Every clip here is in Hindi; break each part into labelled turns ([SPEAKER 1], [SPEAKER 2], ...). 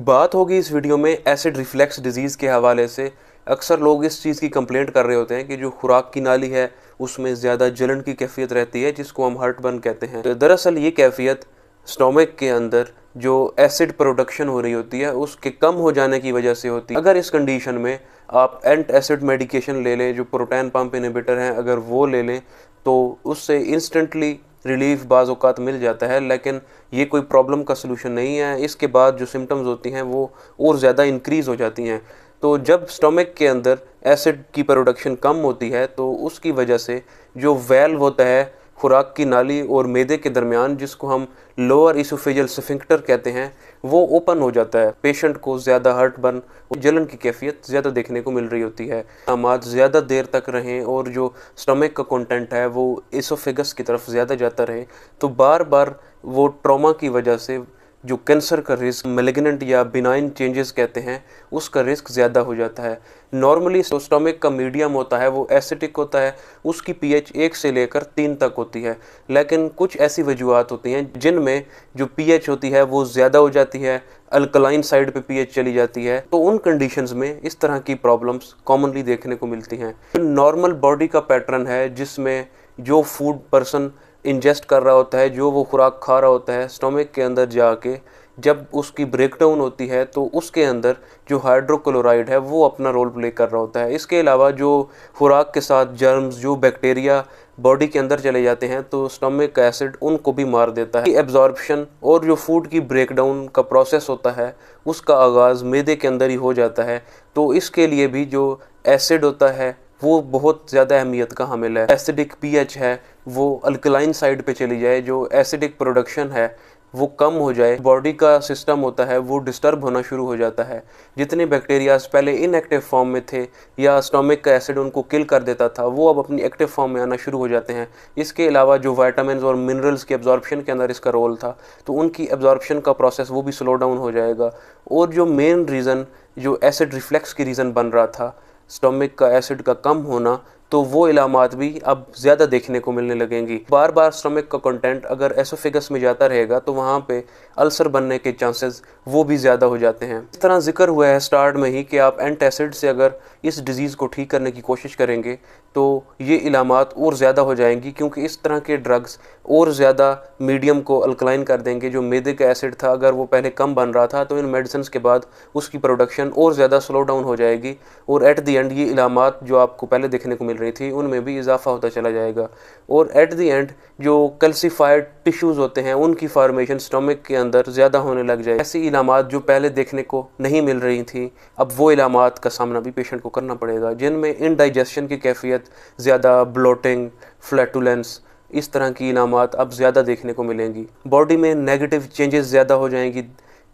[SPEAKER 1] बात होगी इस वीडियो में एसिड रिफ्लेक्स डिजीज़ के हवाले से। अक्सर लोग इस चीज़ की कंप्लेंट कर रहे होते हैं कि जो खुराक की नाली है उसमें ज़्यादा जलन की कैफियत रहती है, जिसको हम हार्टबर्न कहते हैं। तो दरअसल ये कैफियत स्टोमक के अंदर जो एसिड प्रोडक्शन हो रही होती है उसके कम हो जाने की वजह से होती है। अगर इस कंडीशन में आप एंट एसिड मेडिकेशन ले लें, जो प्रोटॉन पंप इनहिबिटर हैं, अगर वो ले लें तो उससे इंस्टेंटली रिलीफ बाज़ औक़ात मिल जाता है, लेकिन ये कोई प्रॉब्लम का सलूशन नहीं है। इसके बाद जो सिम्टम्स होती हैं वो और ज़्यादा इंक्रीज़ हो जाती हैं। तो जब स्टमक के अंदर एसिड की प्रोडक्शन कम होती है तो उसकी वजह से जो वेल्व होता है खुराक की नाली और मैदे के दरमियान, जिसको हम लोअर इसोफेजियल स्फिंक्टर कहते हैं, वो ओपन हो जाता है। पेशेंट को ज़्यादा हार्टबर्न और जलन की कैफियत ज़्यादा देखने को मिल रही होती है। अमात ज़्यादा देर तक रहें और जो स्टमक का कंटेंट है वो इसोफेगस की तरफ ज़्यादा जाता रहे, तो बार बार वो ट्रॉमा की वजह से जो कैंसर का रिस्क, मैलिग्नेंट या बिनाइन चेंजेस कहते हैं, उसका रिस्क ज़्यादा हो जाता है। नॉर्मली स्टमक का मीडियम होता है वो एसिडिक होता है, उसकी पीएच 1 से लेकर 3 तक होती है। लेकिन कुछ ऐसी वजूहत होती हैं जिनमें जो पीएच होती है वो ज़्यादा हो जाती है, अल्कलाइन साइड पे पीएच चली जाती है। तो उन कंडीशंस में इस तरह की प्रॉब्लम्स कॉमनली देखने को मिलती हैं। नॉर्मल बॉडी का पैटर्न है जिसमें जो फूड पर्सन इंजेस्ट कर रहा होता है, जो वो खुराक खा रहा होता है, स्टमक के अंदर जाके जब उसकी ब्रेकडाउन होती है तो उसके अंदर जो हाइड्रोक्लोराइड है वो अपना रोल प्ले कर रहा होता है। इसके अलावा जो खुराक के साथ जर्म्स, जो बैक्टीरिया बॉडी के अंदर चले जाते हैं तो स्टमक का एसिड उनको भी मार देता है। एब्जॉर्प्शन और जो फूड की ब्रेकडाउन का प्रोसेस होता है उसका आगाज़ मैदे के अंदर ही हो जाता है। तो इसके लिए भी जो एसिड होता है वो बहुत ज़्यादा अहमियत का हामिल है। एसिडिक पीएच है वो अल्कलाइन साइड पे चली जाए, जो एसिडिक प्रोडक्शन है वो कम हो जाए, बॉडी का सिस्टम होता है वो डिस्टर्ब होना शुरू हो जाता है। जितने बैक्टीरियाज पहले इनएक्टिव फॉर्म में थे या स्टमक का एसिड उनको किल कर देता था, वो अब अपनी एक्टिव फॉर्म में आना शुरू हो जाते हैं। इसके अलावा जो विटामिन्स और मिनरल्स के एब्जॉर्प्शन के अंदर इसका रोल था, तो उनकी एब्जॉर्प्शन का प्रोसेस वो भी स्लो डाउन हो जाएगा। और जो मेन रीज़न जो एसिड रिफ्लेक्स की रीज़न बन रहा था, स्टमक का एसिड का कम होना, तो वो इलामात भी अब ज़्यादा देखने को मिलने लगेंगी। बार बार स्टमक का कंटेंट अगर एसोफेगस में जाता रहेगा तो वहाँ पे अल्सर बनने के चांसेस वो भी ज़्यादा हो जाते हैं। इस तरह जिक्र हुआ है स्टार्ट में ही कि आप एंटासिड से अगर इस डिज़ीज़ को ठीक करने की कोशिश करेंगे तो ये इलामात और ज़्यादा हो जाएंगी, क्योंकि इस तरह के ड्रग्स और ज़्यादा मीडियम को अल्कलाइन कर देंगे। जो मैदे का एसिड था अगर वो पहले कम बन रहा था तो इन मेडिसिन के बाद उसकी प्रोडक्शन और ज़्यादा स्लो डाउन हो जाएगी और एट द एंड ये इलामात जो आपको पहले देखने को मिल रही थी उनमें भी इजाफा होता चला जाएगा। और एट द एंड जो कैल्सीफाइड टिश्यूज़ होते हैं उनकी फॉर्मेशन स्टमक के अंदर ज़्यादा होने लग जाए। ऐसी इलामात जो पहले देखने को नहीं मिल रही थी, अब वो इलामात का सामना भी पेशेंट को करना पड़ेगा, जिनमें इनडाइजेशन की कैफियत ज़्यादा, ब्लोटिंग, फ्लैटुलेंस, इस तरह की इलामात अब ज़्यादा देखने को मिलेंगी। बॉडी में नेगेटिव चेंजेस ज़्यादा हो जाएंगी,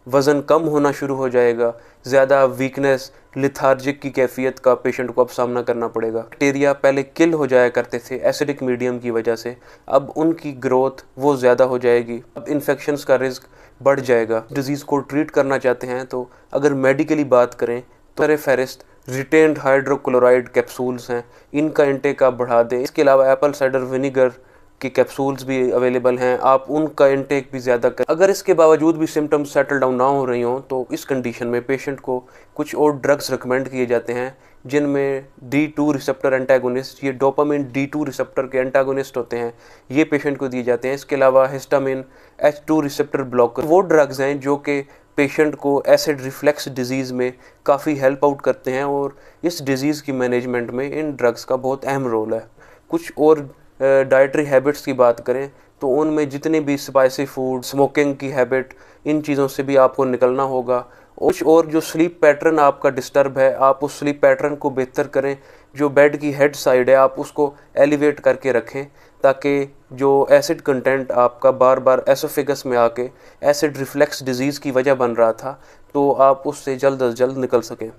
[SPEAKER 1] वज़न कम होना शुरू हो जाएगा, ज़्यादा वीकनेस, लिथार्जिक की कैफियत का पेशेंट को अब सामना करना पड़ेगा। बैक्टीरिया पहले किल हो जाया करते थे एसिडिक मीडियम की वजह से, अब उनकी ग्रोथ वो ज़्यादा हो जाएगी, अब इन्फेक्शंस का रिस्क बढ़ जाएगा। डिजीज़ को ट्रीट करना चाहते हैं तो अगर मेडिकली बात करें तो फेरिस्ट रिटेन्ड हाइड्रोक्लोराइड कैप्सूल्स हैं, इनका इंटेक आप बढ़ा दें। इसके अलावा एप्पल साइडर विनीगर की कैप्सूल्स भी अवेलेबल हैं, आप उनका इंटेक भी ज़्यादा करें। अगर इसके बावजूद भी सिम्टम्स सेटल डाउन ना हो रही हों तो इस कंडीशन में पेशेंट को कुछ और ड्रग्स रिकमेंड किए जाते हैं, जिनमें D2 रिसेप्टर एंटागोनिस्ट, ये डोपामिन D2 रिसेप्टर के एंटागोनिस्ट होते हैं, ये पेशेंट को दिए जाते हैं। इसके अलावा हिस्टामिन H2 रिसेप्टर ब्लॉकर, वो ड्रग्स हैं जो कि पेशेंट को एसिड रिफ्लेक्स डिजीज़ में काफ़ी हेल्प आउट करते हैं और इस डिज़ीज़ की मैनेजमेंट में इन ड्रग्स का बहुत अहम रोल है। कुछ और डाइटरी हैबिट्स की बात करें तो उनमें जितने भी स्पाइसी फूड, स्मोकिंग की हैबिट, इन चीज़ों से भी आपको निकलना होगा। कुछ और जो स्लीप पैटर्न आपका डिस्टर्ब है, आप उस स्लीप पैटर्न को बेहतर करें। जो बेड की हेड साइड है आप उसको एलिवेट करके रखें, ताकि जो एसिड कंटेंट आपका बार बार एसोफेगस में आके एसिड रिफ्लेक्स डिजीज़ की वजह बन रहा था तो आप उससे जल्द अज जल्द निकल सकें।